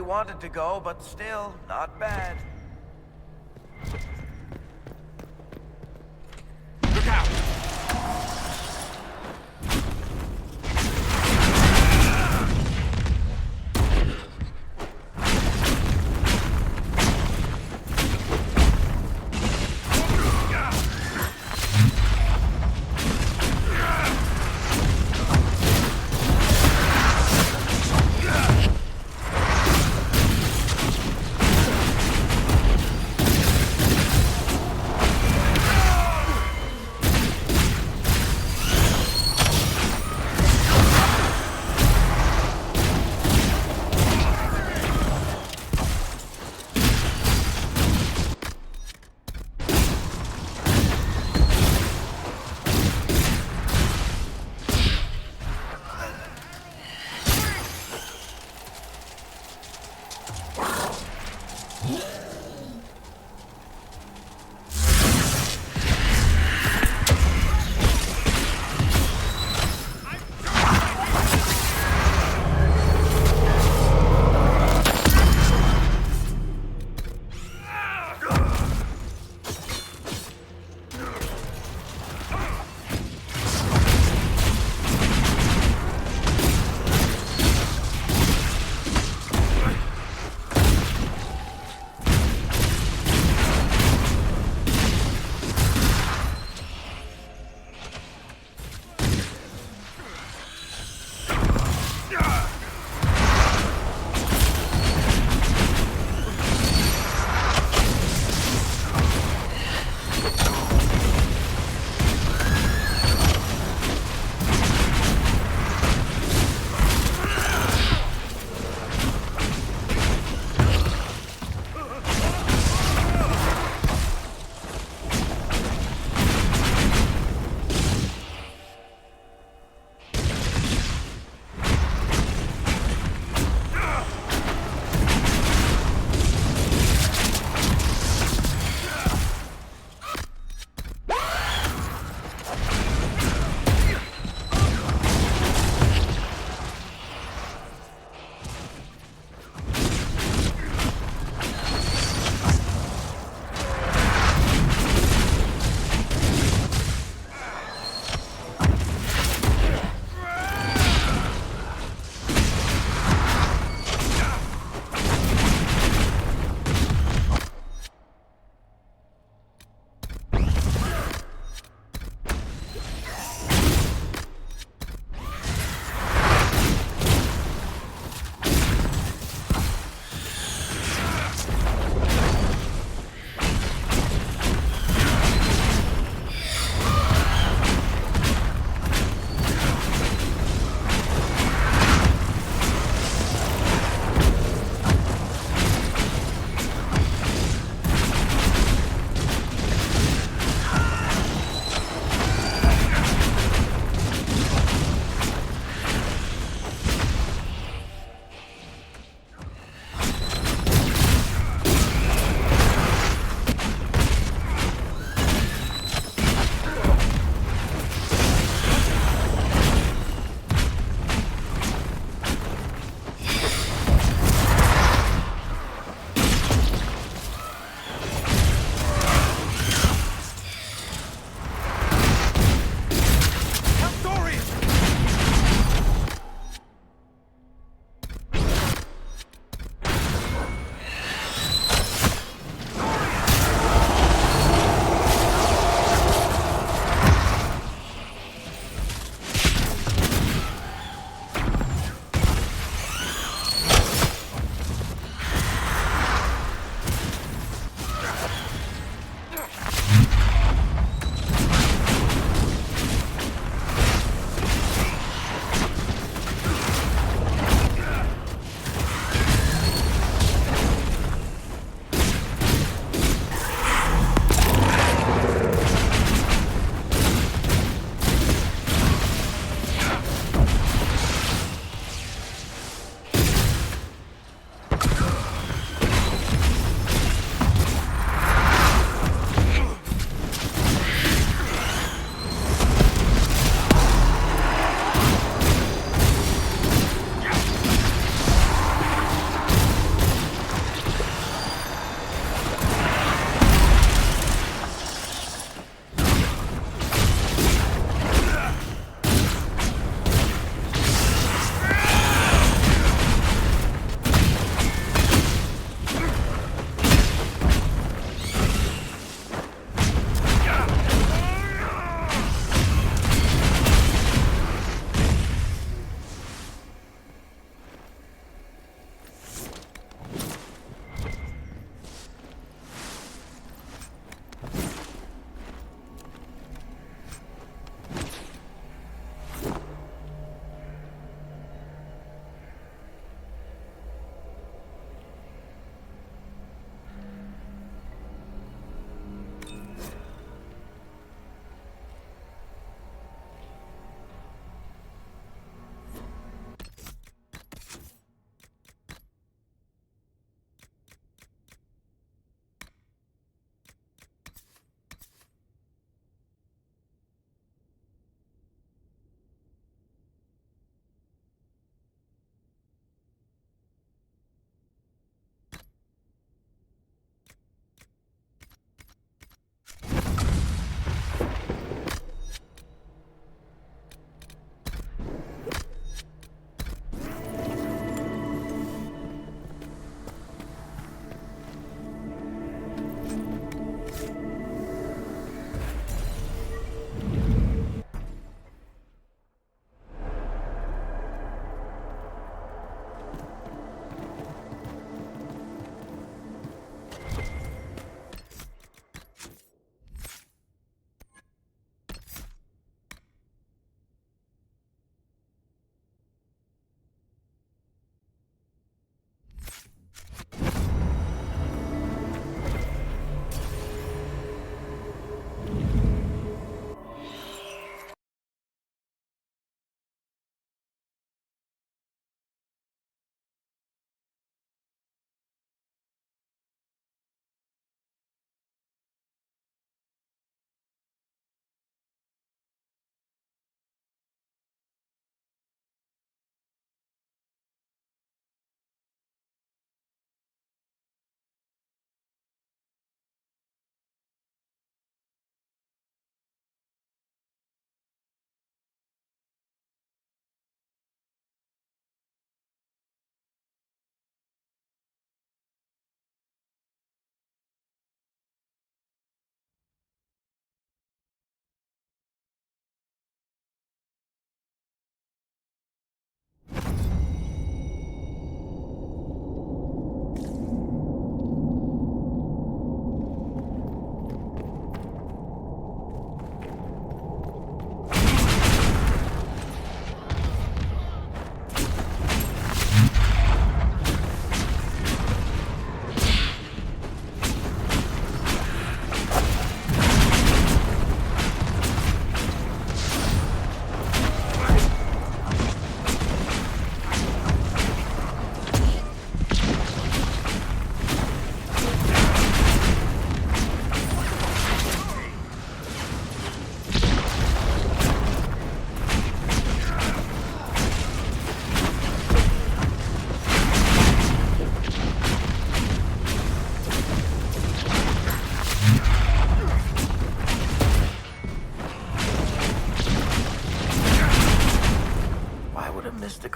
wanted to go, but still, not bad. Look out!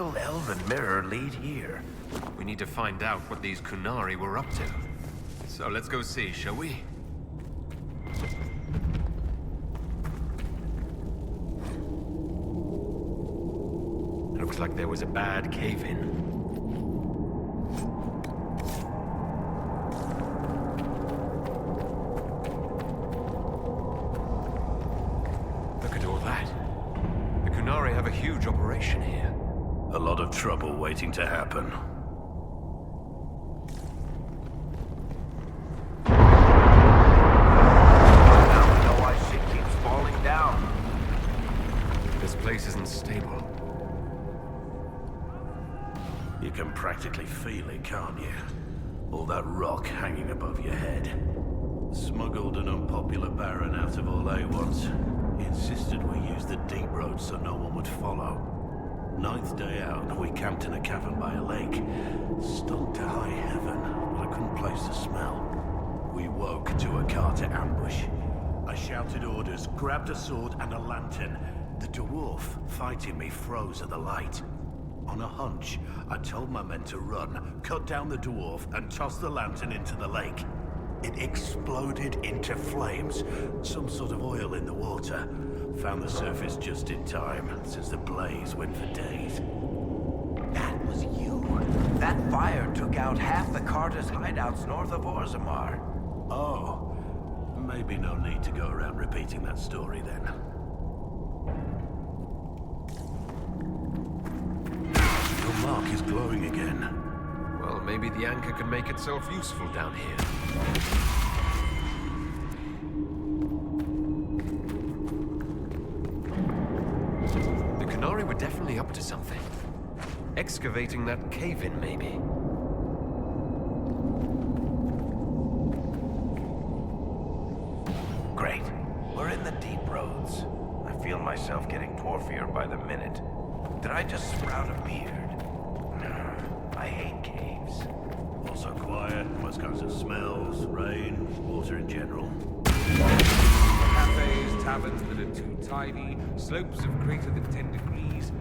single elven mirror lead here? We need to find out what these Kunari were up to. So let's go see, shall we? Looks like there was a bad cave-in. Look at all that. The Kunari have a huge operation here. A lot of trouble waiting to happen. Now we know why shit keeps falling down. This place isn't stable. You can practically feel it, can't you? All that rock hanging above your head. Smuggled an unpopular baron out of Orlais once. He insisted we use the deep road so no one would follow. 9th day out, we camped in a cavern by a lake. Stunk to high heaven, but I couldn't place the smell. We woke to a Carter ambush. I shouted orders, grabbed a sword and a lantern. The dwarf fighting me froze at the light. On a hunch, I told my men to run, cut down the dwarf, and toss the lantern into the lake. It exploded into flames, some sort of oil in the water. Found the surface just in time, since the blaze went for days. That was you. That fire took out half the Carter's hideouts north of Orzammar. Oh, maybe no need to go around repeating that story then. Your mark is glowing again. Well, maybe the anchor can make itself useful down here. The Kunari were definitely up to something. Excavating that cave-in, maybe. Great. We're in the deep roads. I feel myself getting dwarfier by the minute. Did I just sprout a beard? No, I hate caves. Also quiet, most kinds of smells, rain, water in general. Cafes, taverns that are too tidy, slopes of greater than 10 degrees.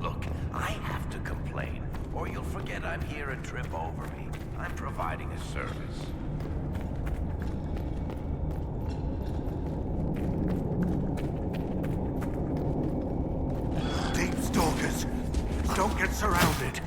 Look, I have to complain, or you'll forget I'm here and trip over me. I'm providing a service. Deep stalkers! Don't get surrounded!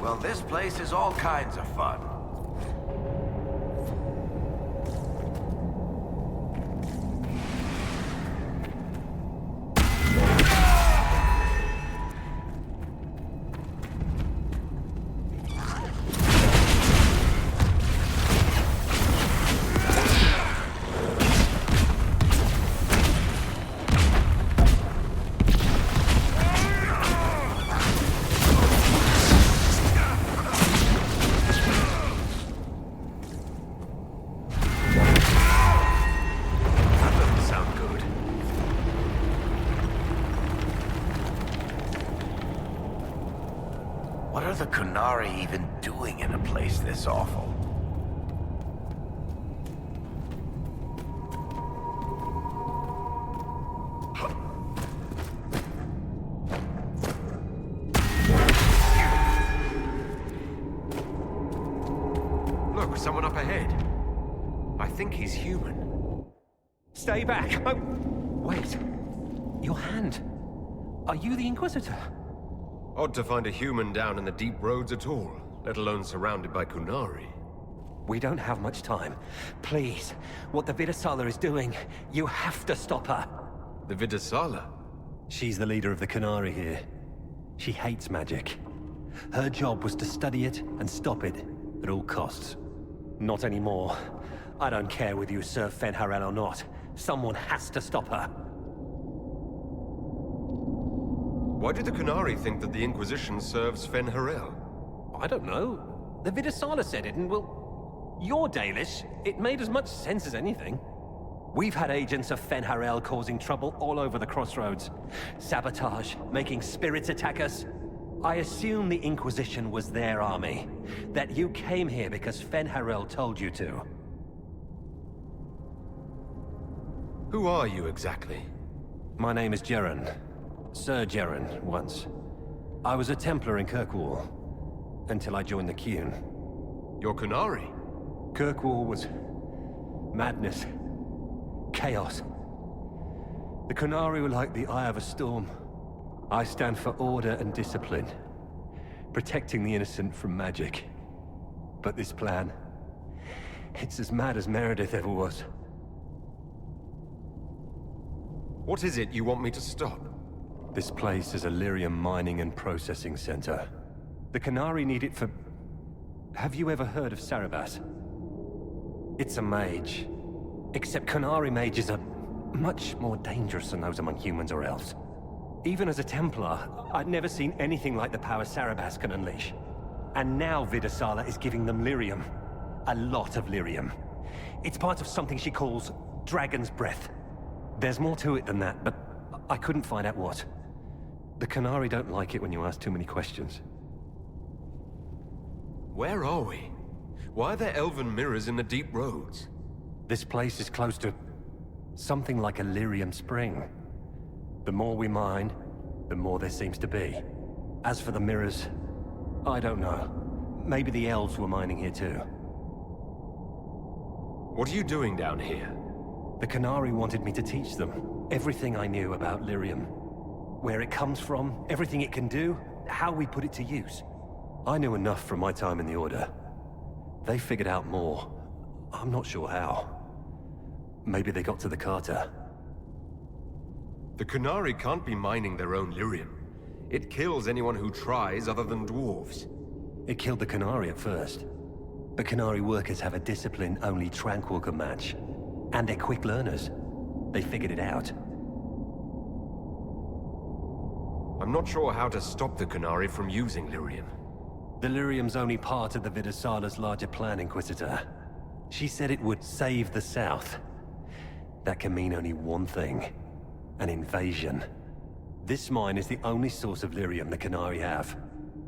Well, this place is all kinds of fun. What are the Kunari even doing in a place this awful? Look, someone up ahead. I think he's human. Stay back! Oh, wait. Your hand. Are you the Inquisitor? Odd to find a human down in the deep roads at all, let alone surrounded by Kunari. We don't have much time. Please, what the Vidasala is doing, you have to stop her. The Vidasala? She's the leader of the Kunari here. She hates magic. Her job was to study it and stop it at all costs. Not anymore. I don't care whether you serve Fenharel or not. Someone has to stop her. Why do the Canary think that the Inquisition serves Fen Harel? I don't know. The Vidasala said it, and well, you're Dalish. It made as much sense as anything. We've had agents of Fen Harel causing trouble all over the crossroads. Sabotage, making spirits attack us. I assume the Inquisition was their army. That you came here because Fen Harel told you to. Who are you exactly? My name is Jeren. Sir Jeren, once. I was a Templar in Kirkwall, until I joined the Qun. You're Canary? Kirkwall was madness, chaos. The Canary were like the eye of a storm. I stand for order and discipline, protecting the innocent from magic. But this plan, it's as mad as Meredith ever was. What is it you want me to stop? This place is a lyrium mining and processing center. The Canary need it for... Have you ever heard of Sarabas? It's a mage. Except Canary mages are much more dangerous than those among humans or elves. Even as a Templar, I'd never seen anything like the power Sarabas can unleash. And now Vidasala is giving them lyrium. A lot of lyrium. It's part of something she calls Dragon's Breath. There's more to it than that, but I couldn't find out what. The Canary don't like it when you ask too many questions. Where are we? Why are there elven mirrors in the deep roads? This place is close to something like a lyrium spring. The more we mine, the more there seems to be. As for the mirrors, I don't know. Maybe the elves were mining here too. What are you doing down here? The Canary wanted me to teach them everything I knew about lyrium. Where it comes from, everything it can do, how we put it to use. I knew enough from my time in the Order. They figured out more. I'm not sure how. Maybe they got to the Carter. The Canary can't be mining their own lyrium. It kills anyone who tries other than dwarves. It killed the Canary at first. But Canary workers have a discipline only Tranquil can match. And they're quick learners. They figured it out. I'm not sure how to stop the Canary from using lyrium. The lyrium's only part of the Vidasala's larger plan, Inquisitor. She said it would save the South. That can mean only one thing. An invasion. This mine is the only source of lyrium the Canary have.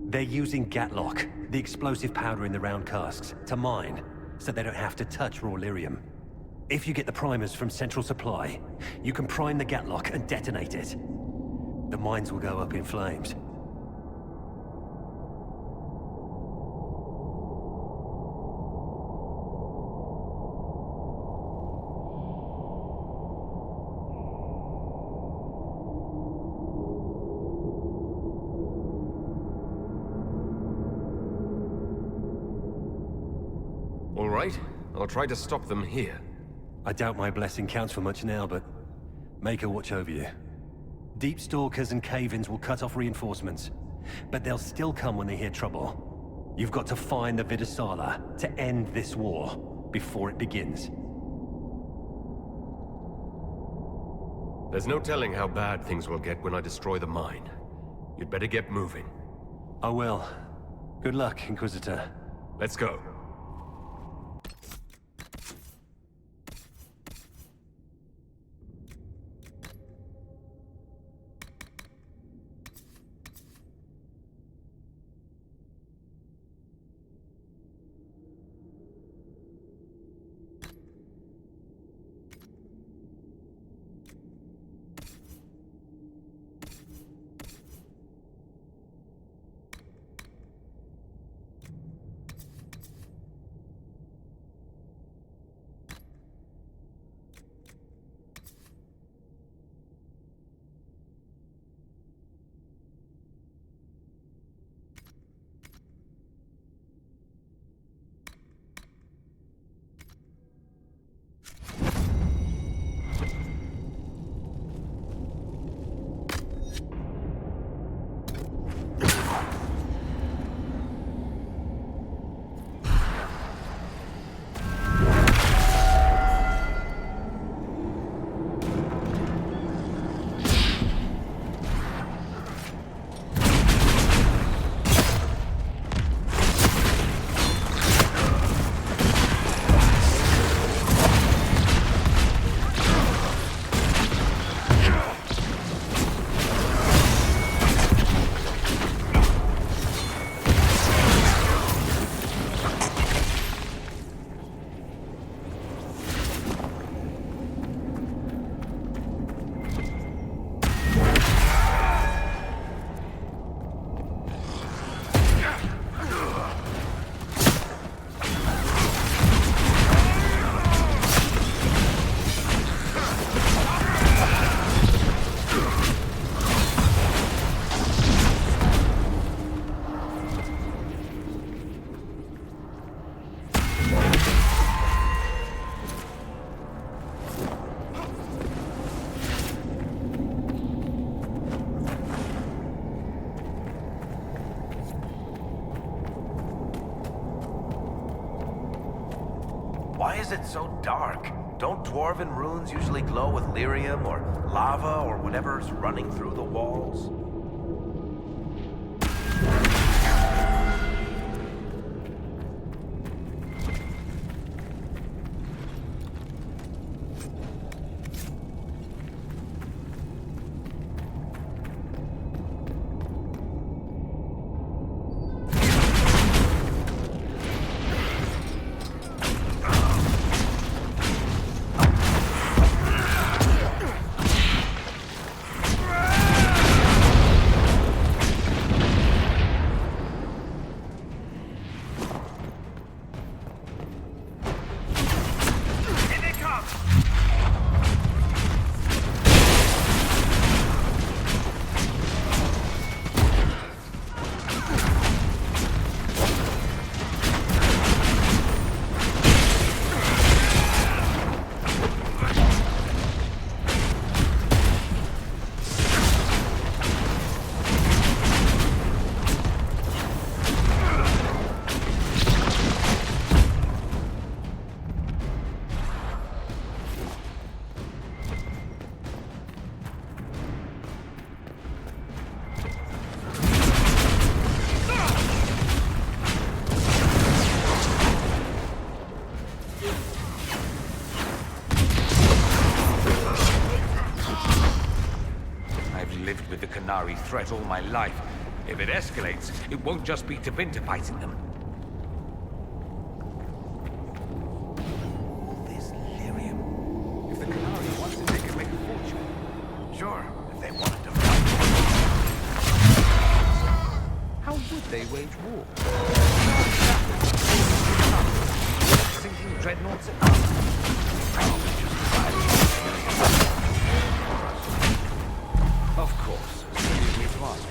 They're using Gatlock, the explosive powder in the round casks, to mine, so they don't have to touch raw lyrium. If you get the primers from Central Supply, you can prime the Gatlock and detonate it. The mines will go up in flames. All right, I'll try to stop them here. I doubt my blessing counts for much now, but make her watch over you. Deep Stalkers and Cave-ins will cut off reinforcements, but they'll still come when they hear trouble. You've got to find the Vidasala to end this war before it begins. There's no telling how bad things will get when I destroy the mine. You'd better get moving. I will. Good luck, Inquisitor. Let's go. Why is it so dark? Don't dwarven runes usually glow with lyrium or lava or whatever's running through the walls? Threat all my life. If it escalates, it won't just be Tevinter fighting them. This lyrium. If the Canary wants it, they can make a fortune. Sure, if they wanted to fight. How would they wage war? Sinking dreadnoughts at Probably just fighting. Of course. Leave me to ask.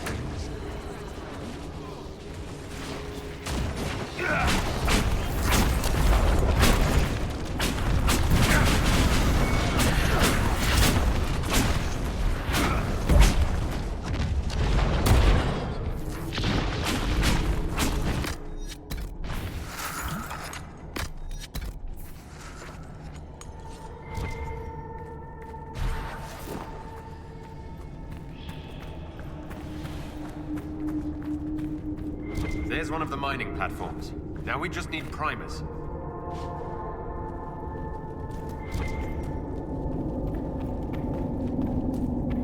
There's one of the mining platforms. Now we just need primers.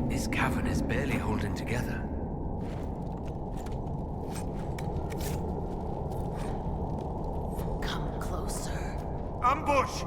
This cavern is barely holding together. Come closer. Ambush!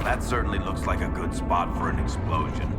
That certainly looks like a good spot for an explosion.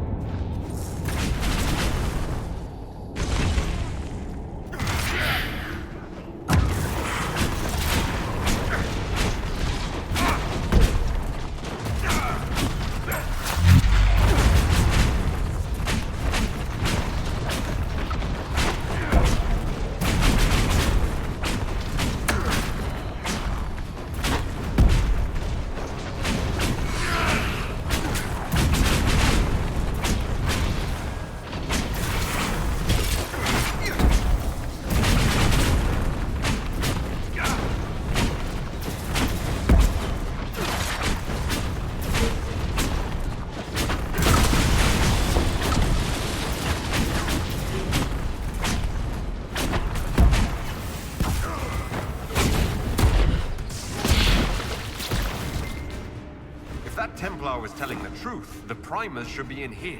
If that Templar was telling the truth, the primers should be in here.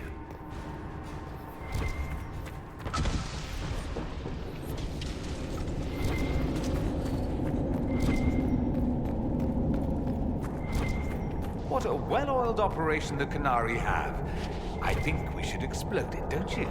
What a well-oiled operation the Canary have. I think we should explode it, don't you?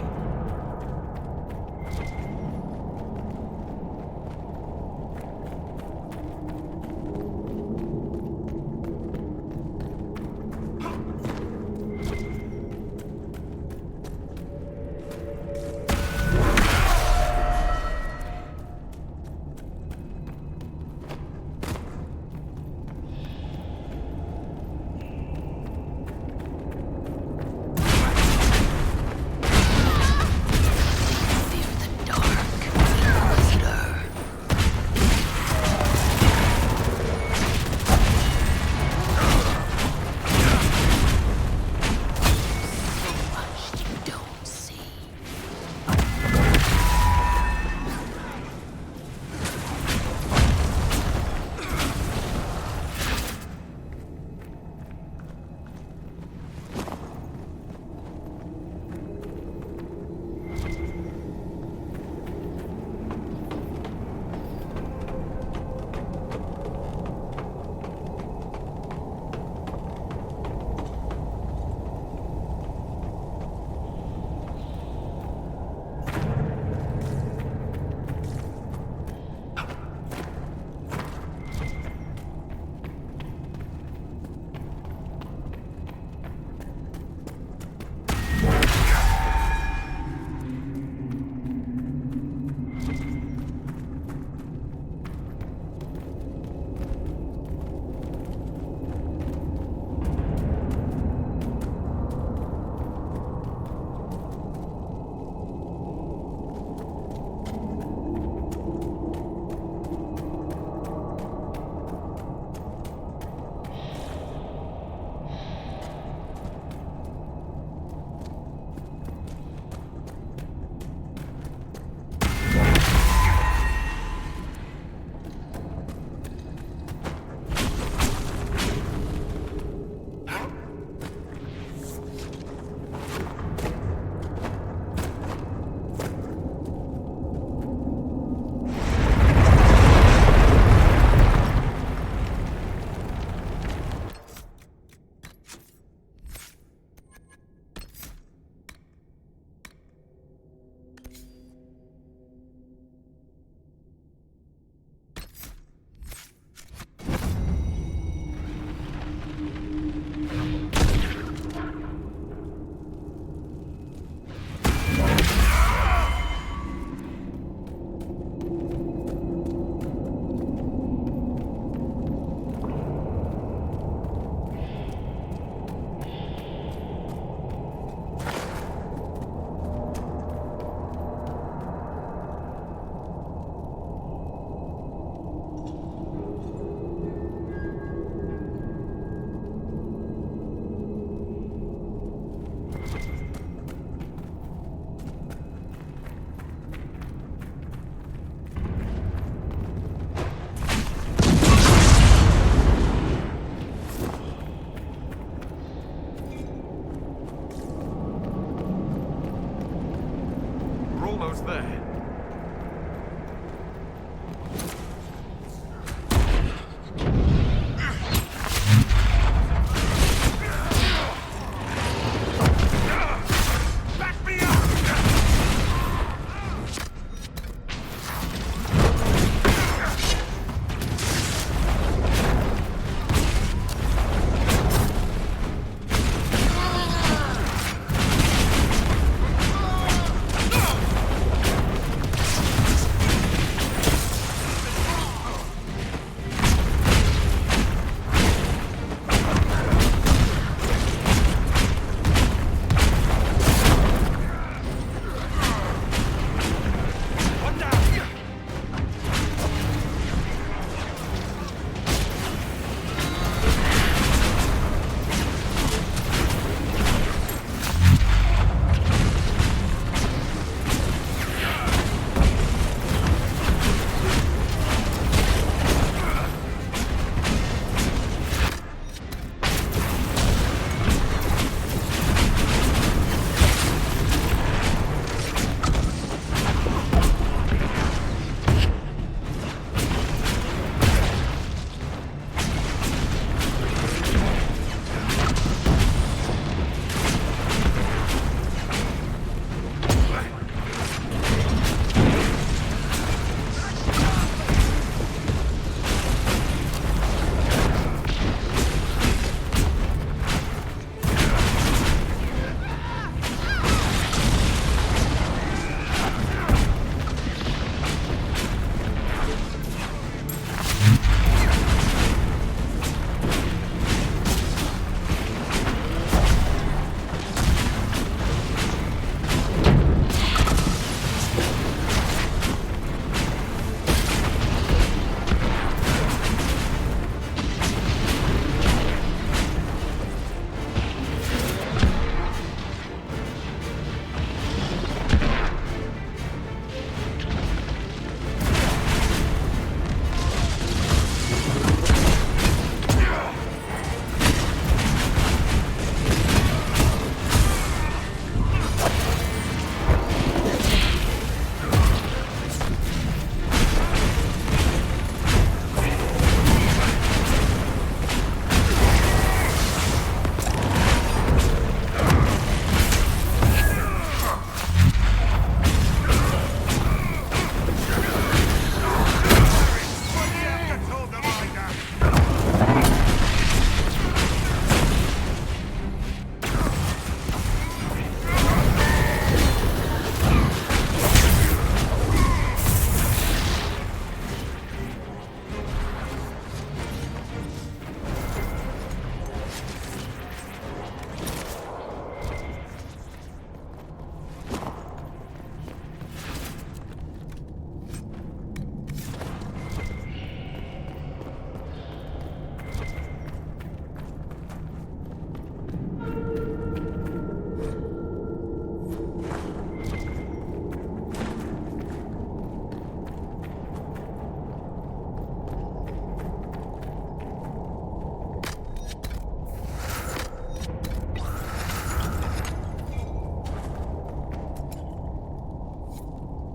almost there.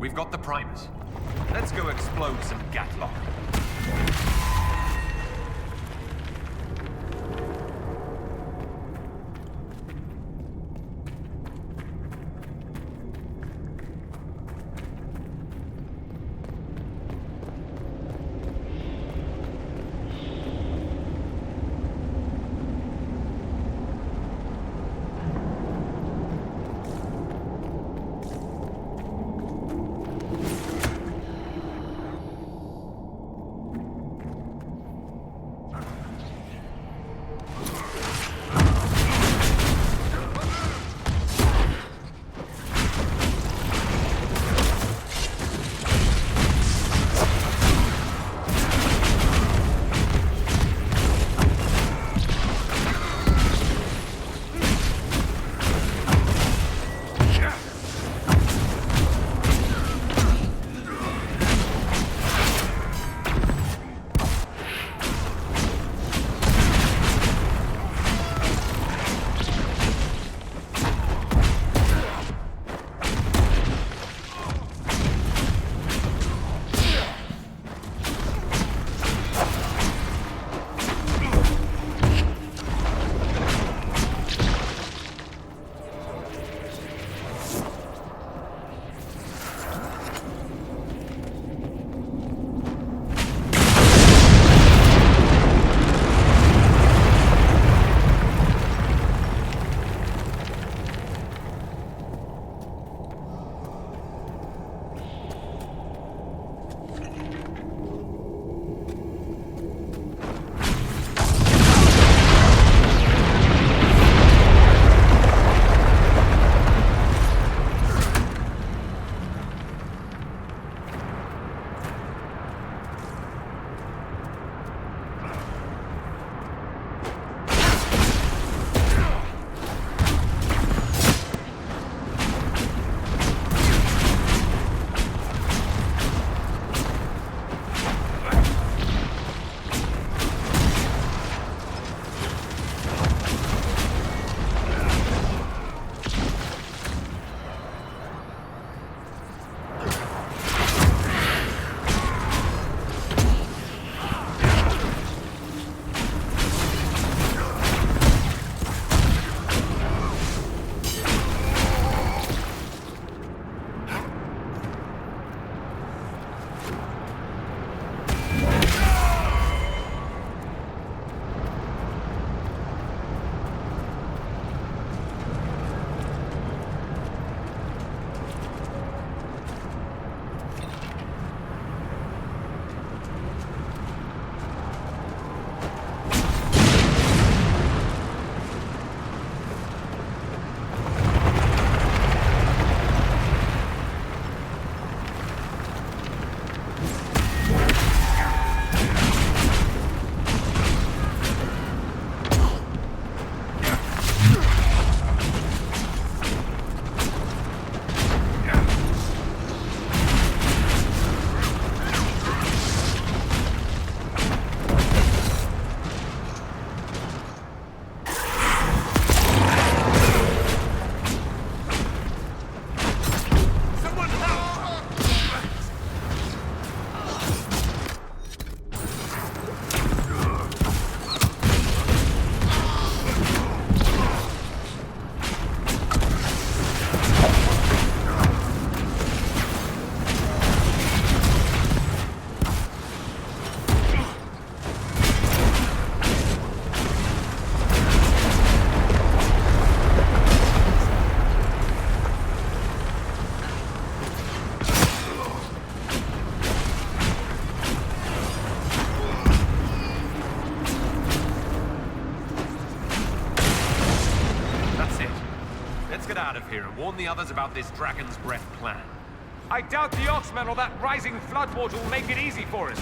We've got the primers. Let's go explode some Gatlock. here and warn the others about this Dragon's Breath plan. I doubt the Oxman or that rising floodwater will make it easy for us.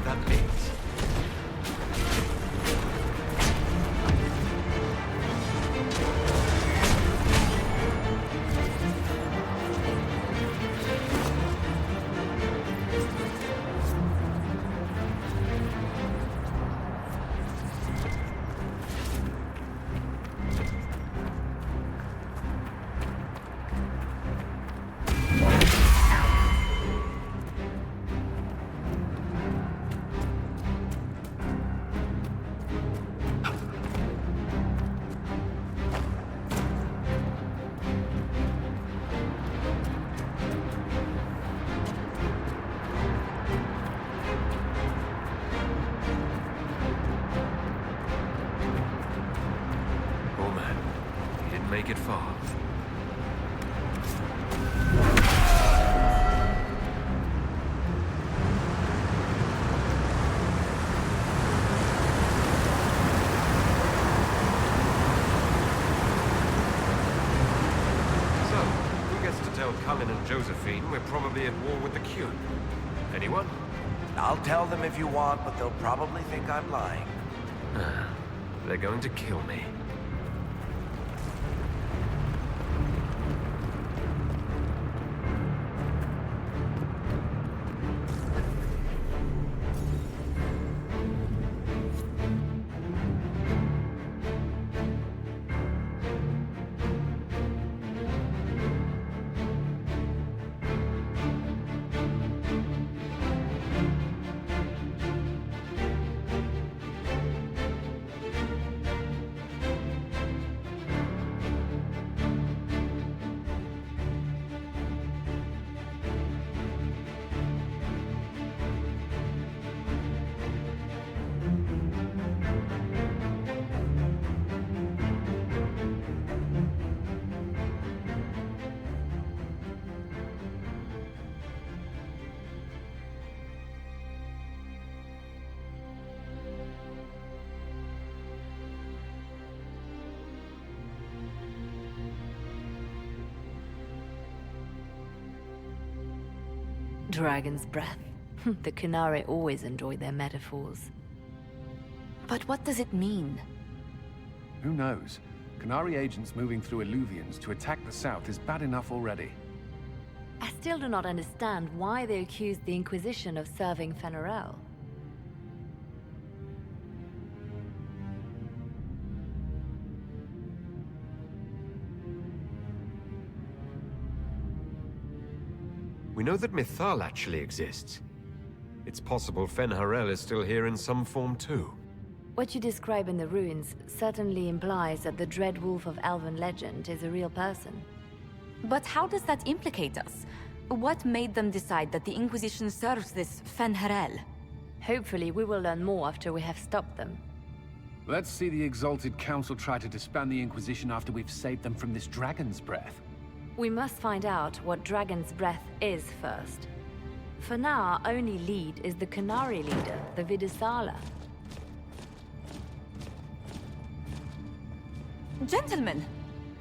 that means. Make it far. So, who gets to tell Cullen and Josephine we're probably at war with the Cube? Anyone? I'll tell them if you want, but they'll probably think I'm lying. They're going to kill me. Dragon's breath. The Qunari always enjoy their metaphors. But what does it mean? Who knows? Qunari agents moving through Illuvians to attack the south is bad enough already. I still do not understand why they accused the Inquisition of serving Fen'Harel. We know that Mythal actually exists. It's possible Fen'Harel is still here in some form too. What you describe in the ruins certainly implies that the Dread Wolf of Elven legend is a real person. But how does that implicate us? What made them decide that the Inquisition serves this Fen'Harel? Hopefully we will learn more after we have stopped them. Let's see the Exalted Council try to disband the Inquisition after we've saved them from this dragon's breath. We must find out what Dragon's Breath is first. For now, our only lead is the Qunari leader, the Vidusala. Gentlemen!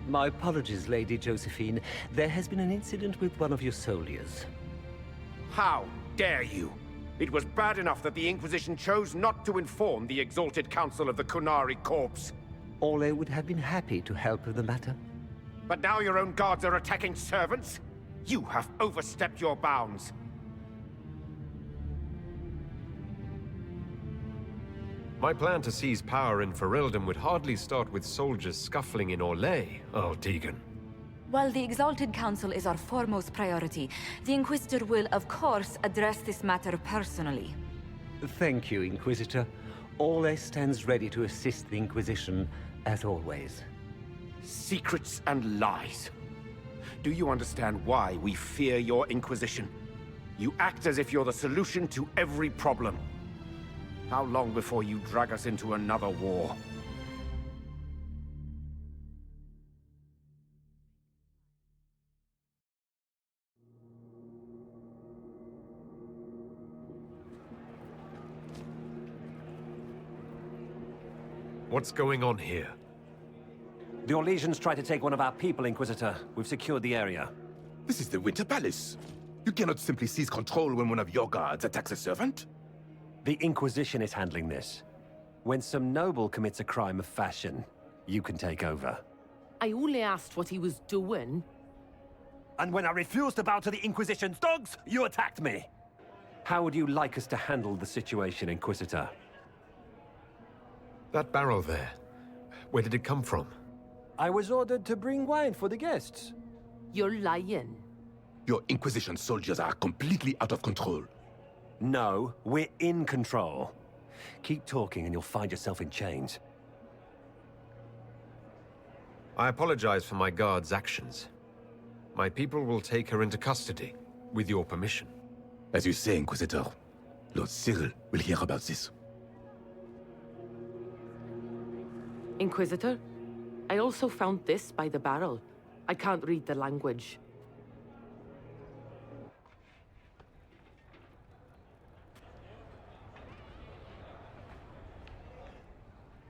My apologies, Lady Josephine. There has been an incident with one of your soldiers. How dare you! It was bad enough that the Inquisition chose not to inform the Exalted Council of the Qunari Corps. Orlais would have been happy to help with the matter. But now your own guards are attacking servants? You have overstepped your bounds. My plan to seize power in Ferelden would hardly start with soldiers scuffling in Orlais, Earl Deegan. While the Exalted Council is our foremost priority, the Inquisitor will, of course, address this matter personally. Thank you, Inquisitor. Orlais stands ready to assist the Inquisition, as always. Secrets and lies. Do you understand why we fear your Inquisition? You act as if you're the solution to every problem. How long before you drag us into another war? What's going on here? The Orlesians tried to take one of our people, Inquisitor. We've secured the area. This is the Winter Palace. You cannot simply seize control when one of your guards attacks a servant. The Inquisition is handling this. When some noble commits a crime of fashion, you can take over. I only asked what he was doing. And when I refused to bow to the Inquisition's dogs, you attacked me! How would you like us to handle the situation, Inquisitor? That barrel there, where did it come from? I was ordered to bring wine for the guests. You're lying. Your Inquisition soldiers are completely out of control. No, we're in control. Keep talking and you'll find yourself in chains. I apologize for my guard's actions. My people will take her into custody, with your permission. As you say, Inquisitor, Lord Cyril will hear about this. Inquisitor, I also found this by the barrel. I can't read the language.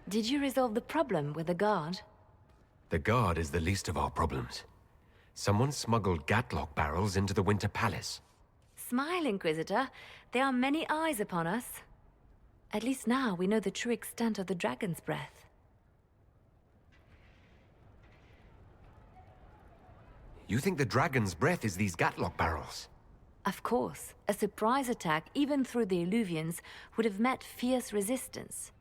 Did you resolve the problem with the guard? The guard is the least of our problems. Someone smuggled Gatlock barrels into the Winter Palace. Smile, Inquisitor. There are many eyes upon us. At least now we know the true extent of the Dragon's Breath. You think the Dragon's Breath is these Gatlock barrels? Of course, a surprise attack, even through the Illuvians, would have met fierce resistance.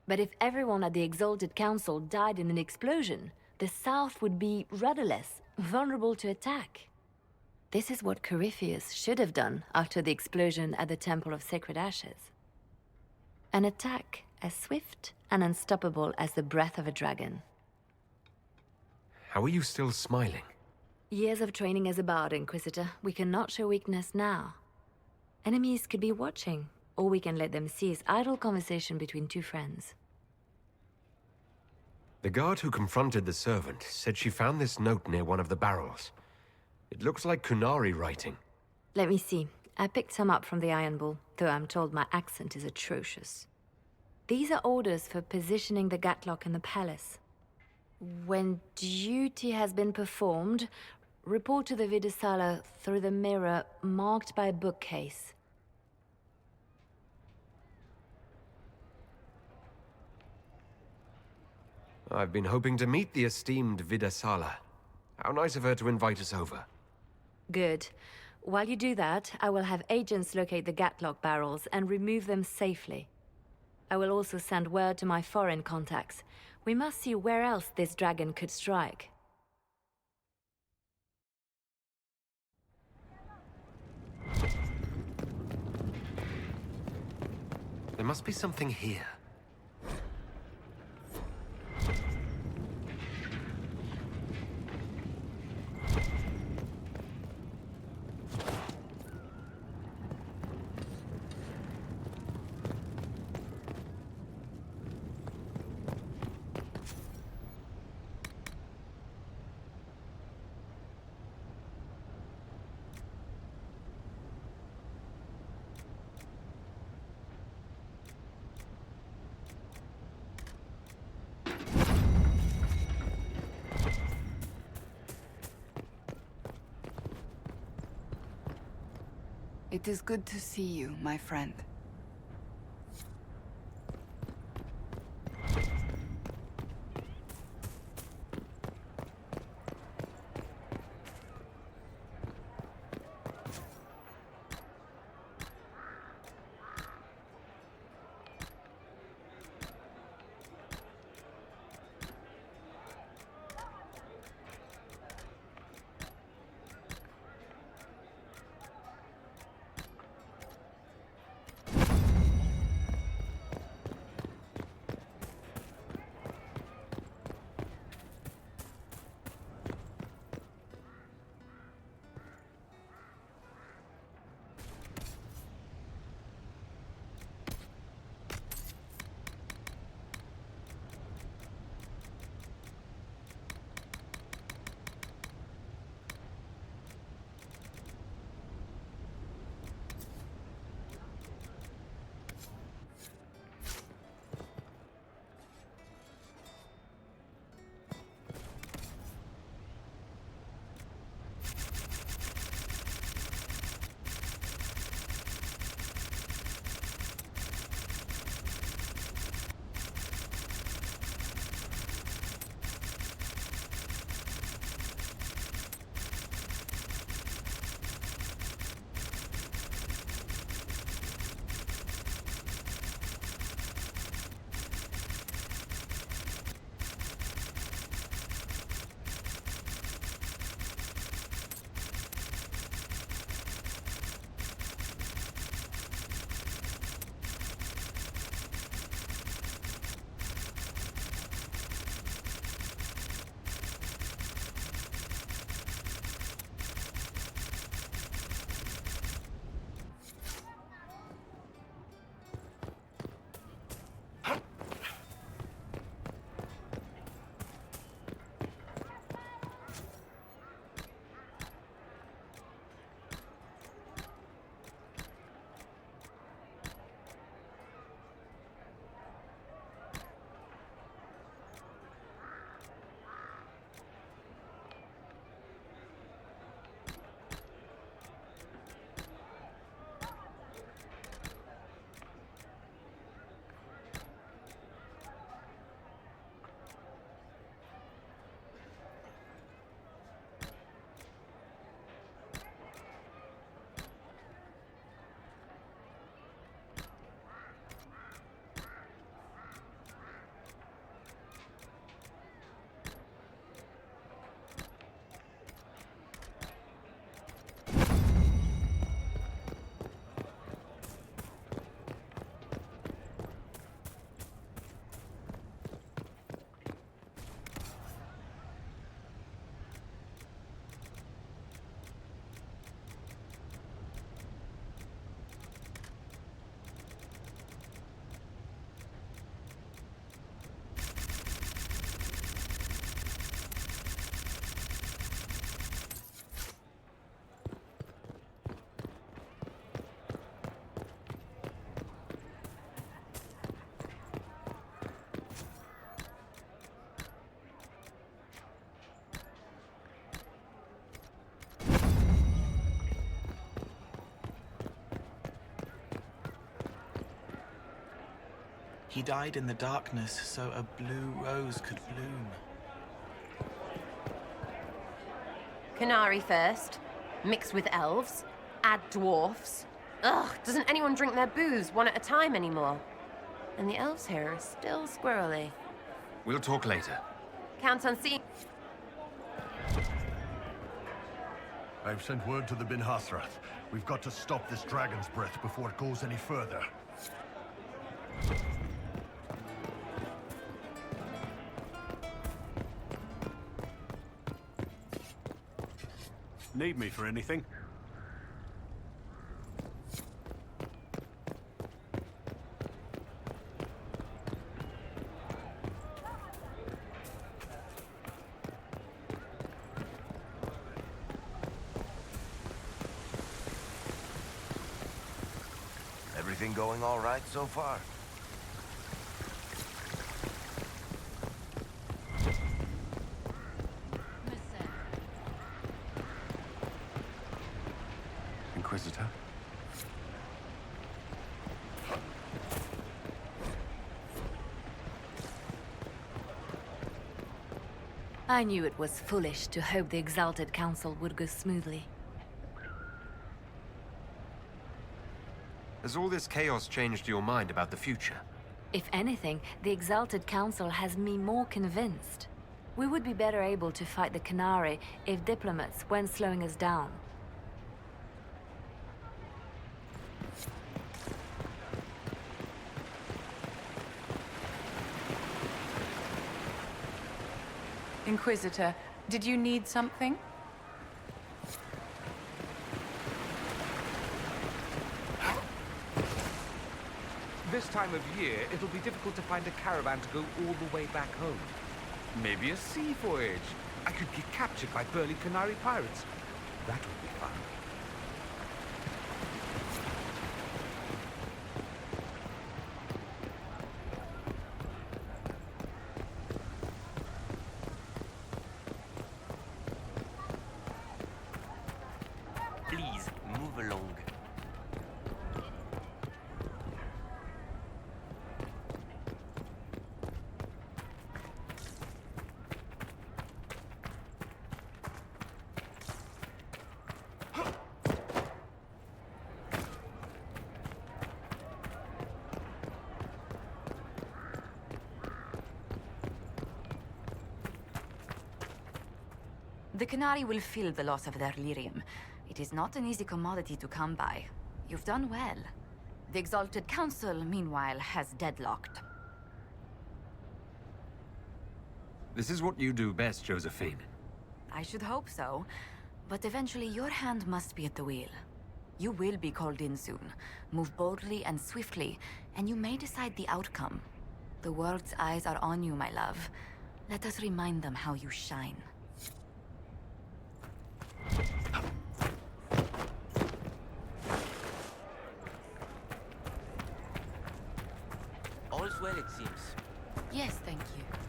But if everyone at the Exalted Council died in an explosion, the South would be rudderless, vulnerable to attack. This is what Corypheus should have done after the explosion at the Temple of Sacred Ashes. An attack as swift and unstoppable as the breath of a dragon. How are you still smiling? Years of training as a bard, Inquisitor. We cannot show weakness now. Enemies could be watching, or we can let them seize idle conversation between two friends. The guard who confronted the servant said she found this note near one of the barrels. It looks like Kunari writing. Let me see. I picked some up from the Iron Bull, though I'm told my accent is atrocious. These are orders for positioning the Gatlock in the palace. When duty has been performed, report to the Vidisala through the mirror marked by a bookcase. I've been hoping to meet the esteemed Vidisala. How nice of her to invite us over. Good. While you do that, I will have agents locate the Gatlock barrels and remove them safely. I will also send word to my foreign contacts. We must see where else this dragon could strike. There must be something here. It is good to see you, my friend. He died in the darkness so a blue rose could bloom. Canary first, mixed with elves, add dwarfs. Ugh, doesn't anyone drink their booze one at a time anymore? And the elves here are still squirrely. We'll talk later. Count on seeing... I've sent word to the Bin Hasrath. We've got to stop this dragon's breath before it goes any further. Need me for anything? Everything going all right so far? Inquisitor? I knew it was foolish to hope the Exalted Council would go smoothly. Has all this chaos changed your mind about the future? If anything, the Exalted Council has me more convinced. We would be better able to fight the Canary if diplomats weren't slowing us down. Inquisitor, did you need something? This time of year, it'll be difficult to find a caravan to go all the way back home. Maybe a sea voyage. I could get captured by burly Canary pirates. That would be fun. Please, move along. The Canary will feel the loss of their lyrium. It is not an easy commodity to come by. You've done well. The Exalted Council, meanwhile, has deadlocked. This is what you do best, Josephine. I should hope so. But eventually your hand must be at the wheel. You will be called in soon. Move boldly and swiftly, and you may decide the outcome. The world's eyes are on you, my love. Let us remind them how you shine. All's well, it seems. Yes, thank you.